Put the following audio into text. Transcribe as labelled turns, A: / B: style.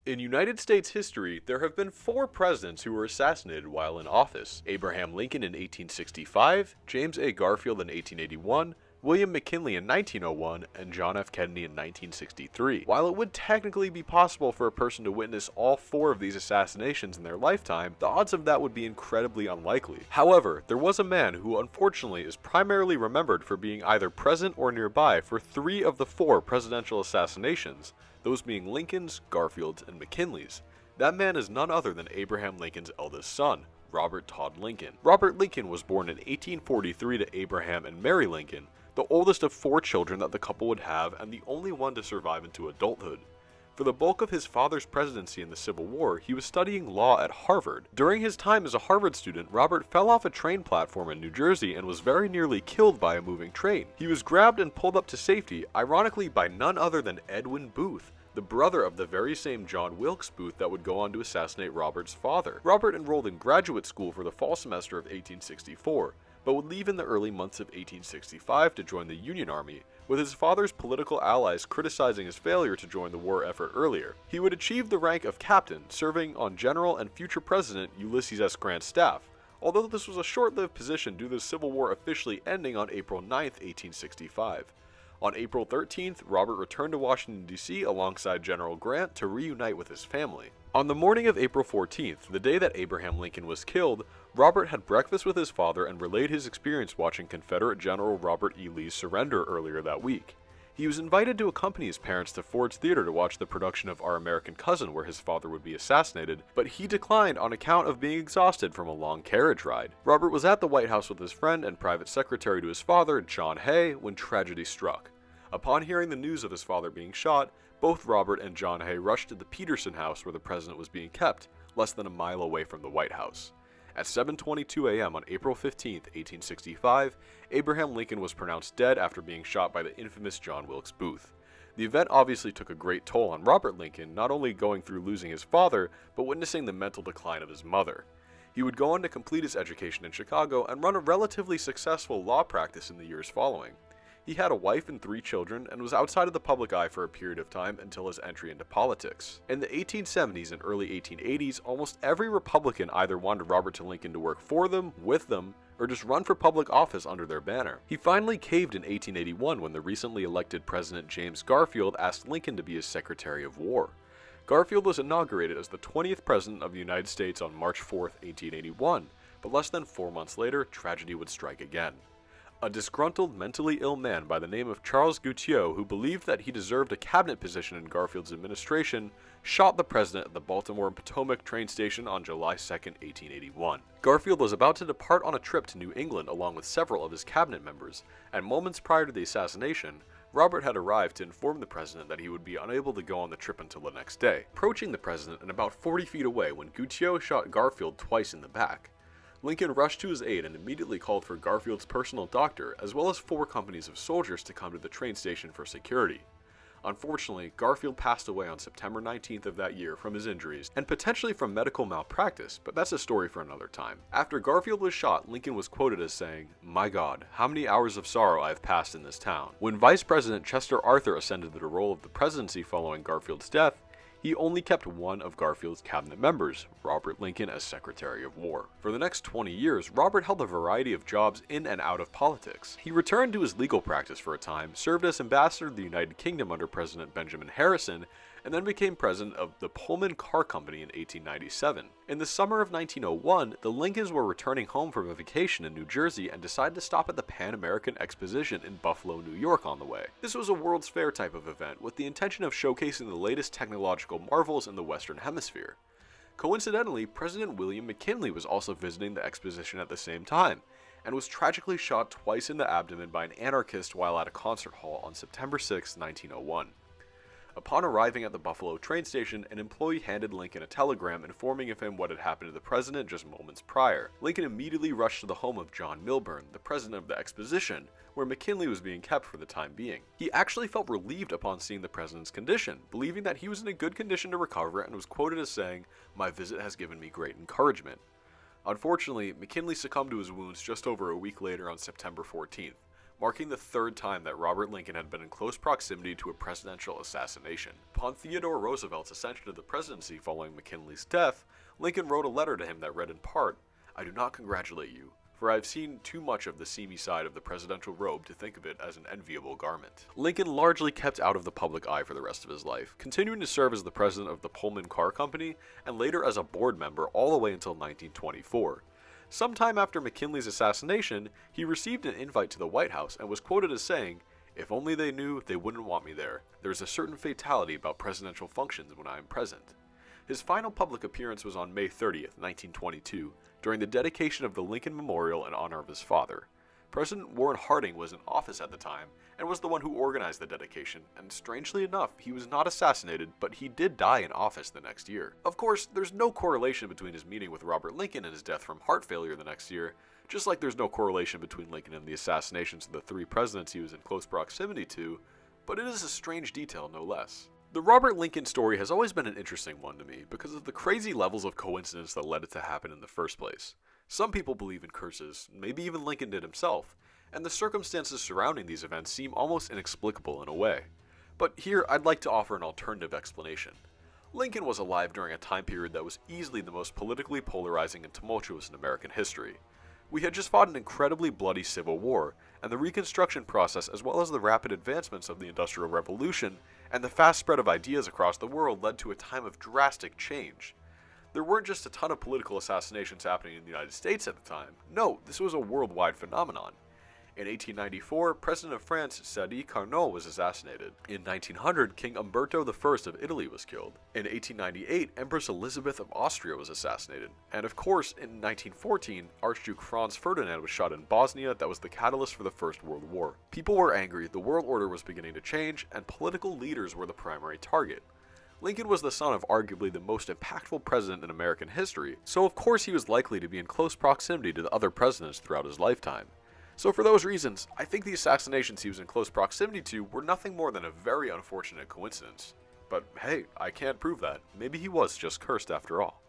A: In United States history, there have been 4 presidents who were assassinated while in office: Abraham Lincoln in 1865, James A. Garfield in 1881, William McKinley in 1901, and John F. Kennedy in 1963. While it would technically be possible for a person to witness all 4 of these assassinations in their lifetime, the odds of that would be incredibly unlikely. However, there was a man who unfortunately is primarily remembered for being either present or nearby for 3 of the 4 presidential assassinations, those being Lincoln's, Garfield's, and McKinley's. That man is none other than Abraham Lincoln's eldest son, Robert Todd Lincoln. Robert Lincoln was born in 1843 to Abraham and Mary Lincoln, the oldest of 4 children that the couple would have and the only one to survive into adulthood. For the bulk of his father's presidency in the Civil War, he was studying law at Harvard. During his time as a Harvard student, Robert fell off a train platform in New Jersey and was very nearly killed by a moving train. He was grabbed and pulled up to safety, ironically by none other than Edwin Booth, the brother of the very same John Wilkes Booth that would go on to assassinate Robert's father. Robert enrolled in graduate school for the fall semester of 1864, but would leave in the early months of 1865 to join the Union Army, with his father's political allies criticizing his failure to join the war effort earlier. He would achieve the rank of captain, serving on General and future President Ulysses S. Grant's staff, although this was a short-lived position due to the Civil War officially ending on April 9, 1865. On April 13th, Robert returned to Washington, D.C. alongside General Grant to reunite with his family. On the morning of April 14th, the day that Abraham Lincoln was killed, Robert had breakfast with his father and relayed his experience watching Confederate General Robert E. Lee surrender earlier that week. He was invited to accompany his parents to Ford's Theater to watch the production of Our American Cousin where his father would be assassinated, but he declined on account of being exhausted from a long carriage ride. Robert was at the White House with his friend and private secretary to his father, John Hay, when tragedy struck. Upon hearing the news of his father being shot, both Robert and John Hay rushed to the Peterson House where the president was being kept, less than a mile away from the White House. At 7:22 a.m. on April 15, 1865, Abraham Lincoln was pronounced dead after being shot by the infamous John Wilkes Booth. The event obviously took a great toll on Robert Lincoln, not only going through losing his father, but witnessing the mental decline of his mother. He would go on to complete his education in Chicago and run a relatively successful law practice in the years following. He had a wife and 3 children and was outside of the public eye for a period of time until his entry into politics. In the 1870s and early 1880s, almost every Republican either wanted Robert Lincoln to work for them, with them, or just run for public office under their banner. He finally caved in 1881 when the recently elected President James Garfield asked Lincoln to be his Secretary of War. Garfield was inaugurated as the 20th President of the United States on March 4, 1881, but less than 4 months later, tragedy would strike again. A disgruntled, mentally ill man by the name of Charles Gutieau, who believed that he deserved a cabinet position in Garfield's administration, shot the president at the Baltimore Potomac train station on July 2, 1881. Garfield was about to depart on a trip to New England along with several of his cabinet members, and moments prior to the assassination, Robert had arrived to inform the president that he would be unable to go on the trip until the next day, approaching the president and about 40 feet away when Gutieau shot Garfield twice in the back. Lincoln rushed to his aid and immediately called for Garfield's personal doctor, as well as 4 companies of soldiers to come to the train station for security. Unfortunately, Garfield passed away on September 19th of that year from his injuries, and potentially from medical malpractice, but that's a story for another time. After Garfield was shot, Lincoln was quoted as saying, "My God, how many hours of sorrow I have passed in this town." When Vice President Chester Arthur ascended to the role of the presidency following Garfield's death, he only kept one of Garfield's cabinet members, Robert Lincoln, as Secretary of War. For the next 20 years, Robert held a variety of jobs in and out of politics. He returned to his legal practice for a time, served as ambassador to the United Kingdom under President Benjamin Harrison, and then became president of the Pullman Car Company in 1897. In the summer of 1901, the Lincolns were returning home from a vacation in New Jersey and decided to stop at the Pan American Exposition in Buffalo, New York on the way. This was a World's Fair type of event with the intention of showcasing the latest technological marvels in the Western Hemisphere. Coincidentally, President William McKinley was also visiting the exposition at the same time, and was tragically shot twice in the abdomen by an anarchist while at a concert hall on September 6, 1901. Upon arriving at the Buffalo train station, an employee handed Lincoln a telegram informing of him what had happened to the president just moments prior. Lincoln immediately rushed to the home of John Milburn, the president of the exposition, where McKinley was being kept for the time being. He actually felt relieved upon seeing the president's condition, believing that he was in a good condition to recover, and was quoted as saying, "My visit has given me great encouragement." Unfortunately, McKinley succumbed to his wounds just over a week later on September 14th. marking the third time that Robert Lincoln had been in close proximity to a presidential assassination. Upon Theodore Roosevelt's ascension to the presidency following McKinley's death, Lincoln wrote a letter to him that read in part, "I do not congratulate you, for I have seen too much of the seamy side of the presidential robe to think of it as an enviable garment." Lincoln largely kept out of the public eye for the rest of his life, continuing to serve as the president of the Pullman Car Company and later as a board member all the way until 1924. Sometime after McKinley's assassination, he received an invite to the White House and was quoted as saying, "If only they knew, they wouldn't want me there. There's a certain fatality about presidential functions when I am present." His final public appearance was on May 30th, 1922, during the dedication of the Lincoln Memorial in honor of his father. President Warren Harding was in office at the time and was the one who organized the dedication, and strangely enough, he was not assassinated, but he did die in office the next year. Of course, there's no correlation between his meeting with Robert Lincoln and his death from heart failure the next year, just like there's no correlation between Lincoln and the assassinations of the three presidents he was in close proximity to, but it is a strange detail no less. The Robert Lincoln story has always been an interesting one to me because of the crazy levels of coincidence that led it to happen in the first place. Some people believe in curses, maybe even Lincoln did himself, and the circumstances surrounding these events seem almost inexplicable in a way. But here I'd like to offer an alternative explanation. Lincoln was alive during a time period that was easily the most politically polarizing and tumultuous in American history. We had just fought an incredibly bloody civil war, and the Reconstruction process as well as the rapid advancements of the Industrial Revolution and the fast spread of ideas across the world led to a time of drastic change. There weren't just a ton of political assassinations happening in the United States at the time. No, this was a worldwide phenomenon. In 1894, President of France Sadi Carnot was assassinated. In 1900, King Umberto I of Italy was killed. In 1898, Empress Elizabeth of Austria was assassinated. And of course, in 1914, Archduke Franz Ferdinand was shot in Bosnia that was the catalyst for the First World War. People were angry, the world order was beginning to change, and political leaders were the primary target. Lincoln was the son of arguably the most impactful president in American history, so of course he was likely to be in close proximity to the other presidents throughout his lifetime. So for those reasons, I think the assassinations he was in close proximity to were nothing more than a very unfortunate coincidence. But hey, I can't prove that. Maybe he was just cursed after all.